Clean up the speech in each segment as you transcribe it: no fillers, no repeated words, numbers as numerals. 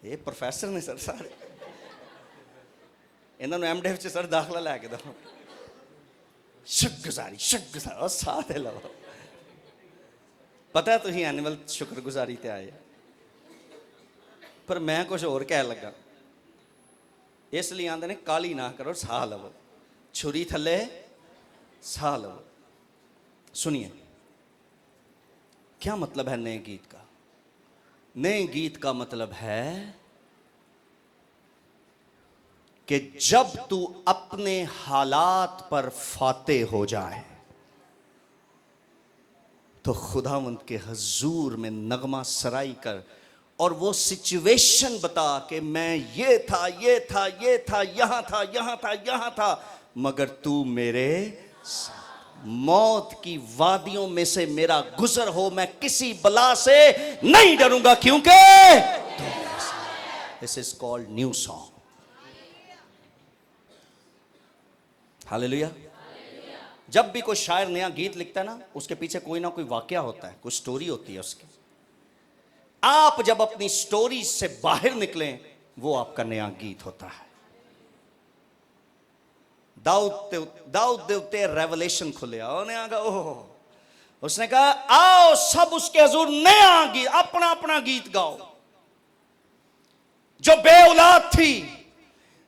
ये प्रोफेसर ने सर सारे, इन्होंने एमडिफ च सर दाखला लैके दो। शुक्रगुजारी और साथ है लो। पता है तुम एनुअल शुक्रगुजारी ते आए, पर मैं कुछ होर कह लगा। इसलिए आंदे ने काली ना करो, साह लवो, छुरी थले साह लवो। सुनिए क्या मतलब है नए गीत का। नए गीत का मतलब है कि जब तू अपने हालात पर फाते हो जाए तो खुदावंद के हजूर में नगमा सराई कर और वो सिचुएशन बता कि मैं ये था, ये था, ये था, यहां था, यहां था, यहां था, मगर तू मेरे मौत की वादियों में से मेरा गुजर हो, मैं किसी बला से नहीं डरूंगा क्योंकि this is called new song. Hallelujah. जब भी कोई शायर नया गीत लिखता है ना, उसके पीछे कोई ना कोई वाकया होता है, कोई स्टोरी होती है उसकी। आप जब अपनी स्टोरी से बाहर निकलें, वो आपका नया गीत होता है। दाऊद दे उत्ते रेवलेशन खुलिया, उसने कहा आओ सब उसके हुजूर नया गीत, अपना अपना गीत गाओ। जो बेऔलाद थी,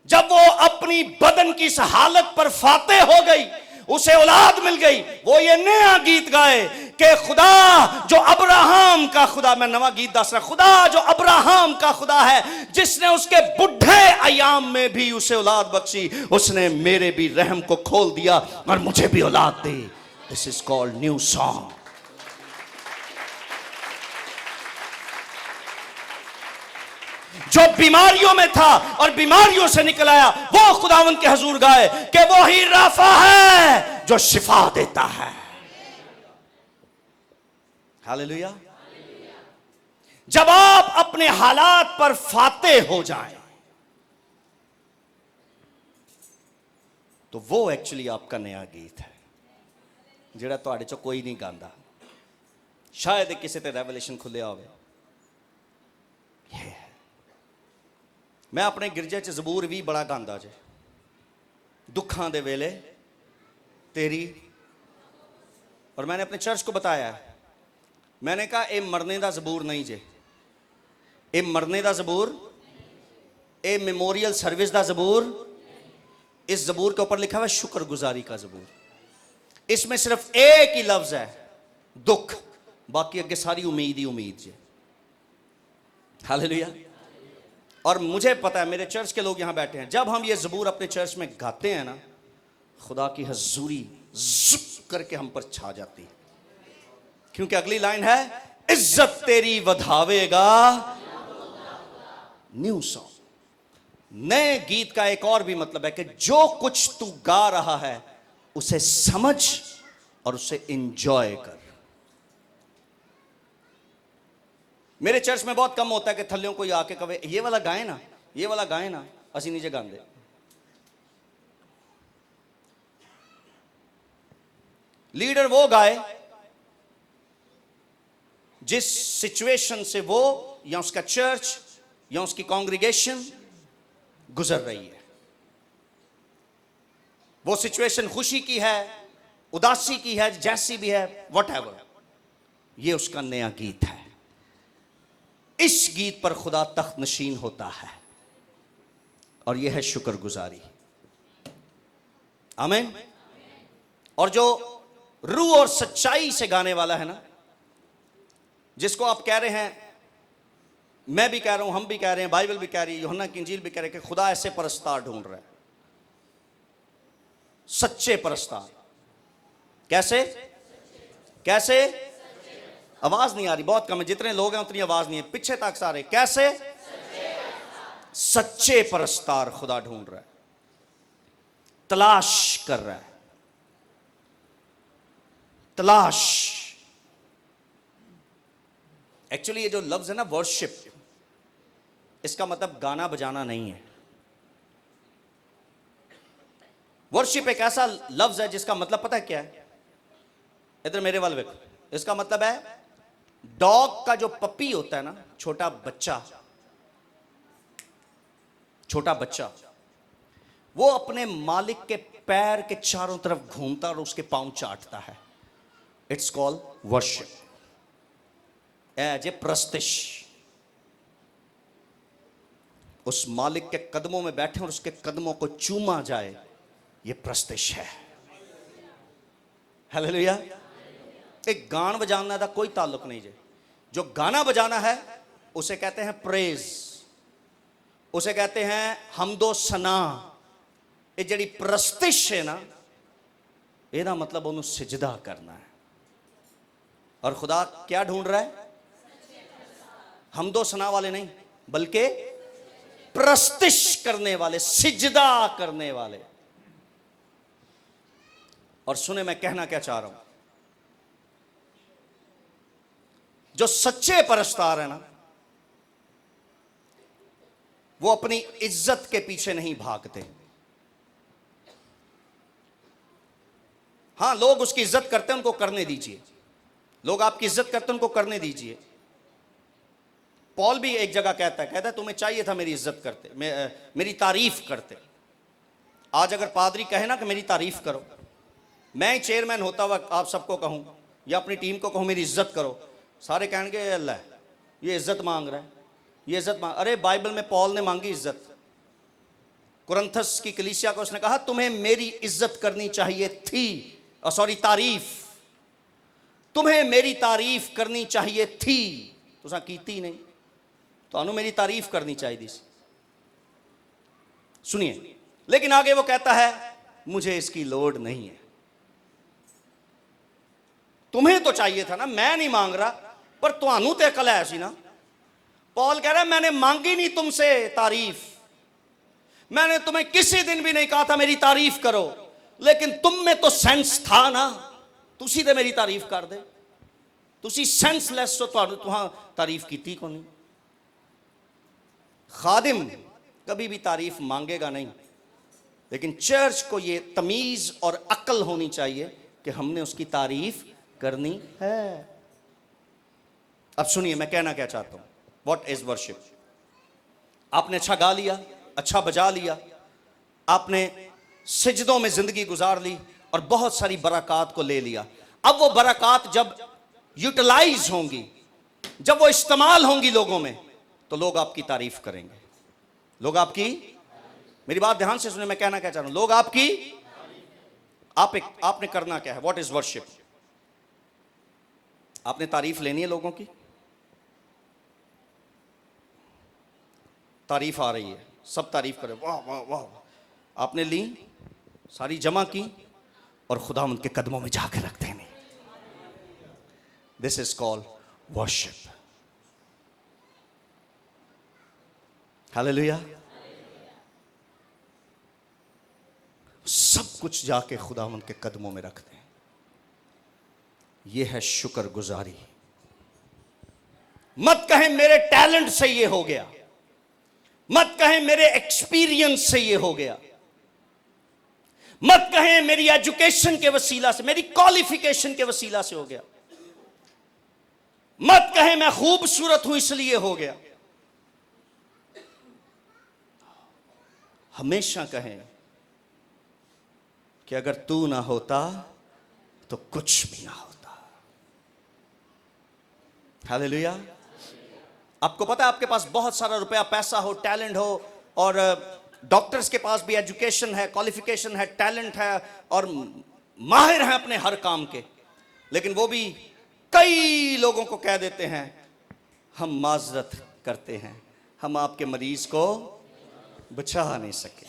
जब वो अपनी बदन की इस हालत पर फाते हो गई, उसे औलाद मिल गई, वो ये नया गीत गाए कि खुदा जो अब्राहम का खुदा, मैं नवा गीत दस रहा, खुदा जो अब्राहम का खुदा है, जिसने उसके बुढ़े अयाम में भी उसे औलाद बख्शी, उसने मेरे भी रहम को खोल दिया और मुझे भी औलाद दी। This is called new song. जो बीमारियों में था और बीमारियों से निकल आया, वो खुदावंद के हुजूर गाए कि वो ही राफा है जो शिफा देता है। हालेलुया। जब आप अपने हालात पर फाते हो जाएं, तो वो एक्चुअली आपका नया गीत है, जेड़ा तुहाडे चों कोई नहीं गांदा। शायद किसी ते रेवलेशन खुलिया होवे। मैं अपने गिरजे च जबूर भी बड़ा गांदा जे, दुखां दे वेले तेरी। और मैंने अपने चर्च को बताया, मैंने कहा ये मरने का जबूर नहीं जे, ये मरने का जबूर, ये मेमोरियल सर्विस का जबूर। इस जबूर के ऊपर लिखा हुआ है शुक्रगुजारी का जबूर। इसमें सिर्फ एक ही लफ्ज है दुख, बाकी अगे सारी उम्मीद ही उम्मीद जे। हालेलुया। और मुझे पता है, मेरे चर्च के लोग यहां बैठे हैं, जब हम ये जबूर अपने चर्च में गाते हैं ना, खुदा की हजूरी जुप करके हम पर छा जाती है। क्योंकि अगली लाइन है इज्जत तेरी वधावेगा न्यू सॉन्ग। नए गीत का एक और भी मतलब है कि जो कुछ तू गा रहा है उसे समझ और उसे एंजॉय कर। मेरे चर्च में बहुत कम होता है कि थल्लियों कोई आके कहे ये वाला गाए ना, ये वाला गाए ना, असी नीचे गांदे। लीडर वो गाए जिस सिचुएशन से वो या उसका चर्च या उसकी कांग्रीगेशन गुजर रही है। वो सिचुएशन खुशी की है, उदासी की है, जैसी भी है, व्हाटएवर, ये उसका नया गीत है। इस गीत पर खुदा तख्त नशीन होता है और यह है शुक्रगुजारी। आमीन। और जो रूह और सच्चाई से गाने वाला है ना, जिसको आप कह रहे हैं, मैं भी कह रहा हूं, हम भी कह रहे हैं, बाइबल भी कह रही है, यूहन्ना की इंजील भी कह रहे हैं कि खुदा ऐसे परस्तार ढूंढ रहा है, सच्चे परस्तार। कैसे कैसे? आवाज नहीं आ रही, बहुत कम है, जितने लोग हैं उतनी आवाज नहीं है, पीछे तक सारे। कैसे? सच्चे परस्तार खुदा ढूंढ रहा है, तलाश कर रहा है, तलाश। एक्चुअली ये जो लफ्ज है ना वर्शिप, इसका मतलब गाना बजाना नहीं है। वर्शिप एक ऐसा लफ्ज है जिसका मतलब पता है क्या है? इधर मेरे वाले देखो, इसका मतलब है डॉग का जो पपी होता है ना, छोटा बच्चा, छोटा बच्चा, वो अपने मालिक के पैर के चारों तरफ घूमता और उसके पांव चाटता है। It's called worship, as a प्रस्तिश। उस मालिक के कदमों में बैठे और उसके कदमों को चूमा जाए, ये प्रस्तिश है। हालेलुया। एक गान बजाना का कोई ताल्लुक नहीं है। जो गाना बजाना है उसे कहते हैं प्रेज, उसे कहते हैं हमदो सना। ये जड़ी प्रस्तिश है ना, ਇਹਦਾ मतलब ਉਹਨੂੰ सिजदा करना है। और खुदा क्या ढूंढ रहा है? हमदो सना वाले नहीं, बल्कि प्रस्तिश करने वाले, सिजदा करने वाले। और सुने मैं कहना क्या चाह रहा हूं, जो सच्चे परस्तार है ना, वो अपनी इज्जत के पीछे नहीं भागते। हां, लोग उसकी इज्जत करते हैं, उनको करने दीजिए। लोग आपकी इज्जत करते हैं, उनको करने दीजिए। पॉल भी एक जगह कहता है तुम्हें चाहिए था मेरी इज्जत करते, मेरी तारीफ करते। आज अगर पादरी कहे ना कि मेरी तारीफ करो, मैं चेयरमैन होता हुआ आप सबको कहूं या अपनी टीम को कहूं मेरी इज्जत करो, सारे कहेंगे अल्लाह ये इज्जत मांग रहा है, ये इज्जत मांग। अरे बाइबल में पॉल ने मांगी इज्जत। कुरिन्थस की कलीसिया को उसने कहा तुम्हें मेरी इज्जत करनी चाहिए थी, सॉरी तारीफ, तुम्हें मेरी तारीफ करनी चाहिए थी, तुसा कीती नहीं, तो मेरी तारीफ करनी चाहिए। सुनिए, लेकिन आगे वो कहता है मुझे इसकी लोड़ नहीं है। तुम्हें तो चाहिए था ना, मैं नहीं मांग रहा, पर तुहानू ते अकल है सी ना। पॉल कह रहा है मैंने मांगी नहीं तुमसे तारीफ, मैंने तुम्हें किसी दिन भी नहीं कहा था मेरी तारीफ करो, लेकिन तुम में तो सेंस था ना, तुसी ते मेरी तारीफ कर दे। तुसी सेंसलेस हो, तुहां तारीफ कीती को नहीं। खादिम कभी भी तारीफ मांगेगा नहीं, लेकिन चर्च को ये तमीज और अक्ल होनी चाहिए कि हमने उसकी तारीफ करनी है। अब सुनिए मैं कहना क्या चाहता हूं। What is worship? आपने अच्छा गा लिया, अच्छा बजा लिया, आपने सिजदों में जिंदगी गुजार ली और बहुत सारी बरकत को ले लिया। अब वो बरकत जब यूटिलाइज होंगी, जब वो इस्तेमाल होंगी लोगों में, तो लोग आपकी तारीफ करेंगे। लोग आपकी, मेरी बात ध्यान से सुने, मैं कहना क्या चाह रहा हूं। लोग आपकी, आपने करना क्या है? What is worship? आपने तारीफ लेनी है लोगों की। तारीफ आ रही है, सब तारीफ करें, वाह वाह वाह। आपने ली, सारी जमा की और खुदा उनके कदमों में जाकर रख देनी। This is called worship. Hallelujah. सब कुछ जाके खुदा उनके कदमों में रख दें। यह है शुक्रगुजारी। मत कहें मेरे टैलेंट से ये हो गया, मत कहें मेरे एक्सपीरियंस से ये हो गया, मत कहें मेरी एजुकेशन के वसीला से, मेरी क्वालिफिकेशन के वसीला से हो गया, मत कहें मैं खूबसूरत हूं इसलिए हो गया। हमेशा कहें कि अगर तू ना होता तो कुछ भी ना होता। हालेलुया। आपको पता है आपके पास बहुत सारा रुपया, पैसा हो, टैलेंट हो, और डॉक्टर्स के पास भी एजुकेशन है, क्वालिफिकेशन है, टैलेंट है और माहिर हैं अपने हर काम के, लेकिन वो भी कई लोगों को कह देते हैं हम माजरत करते हैं, हम आपके मरीज को बचा नहीं सके।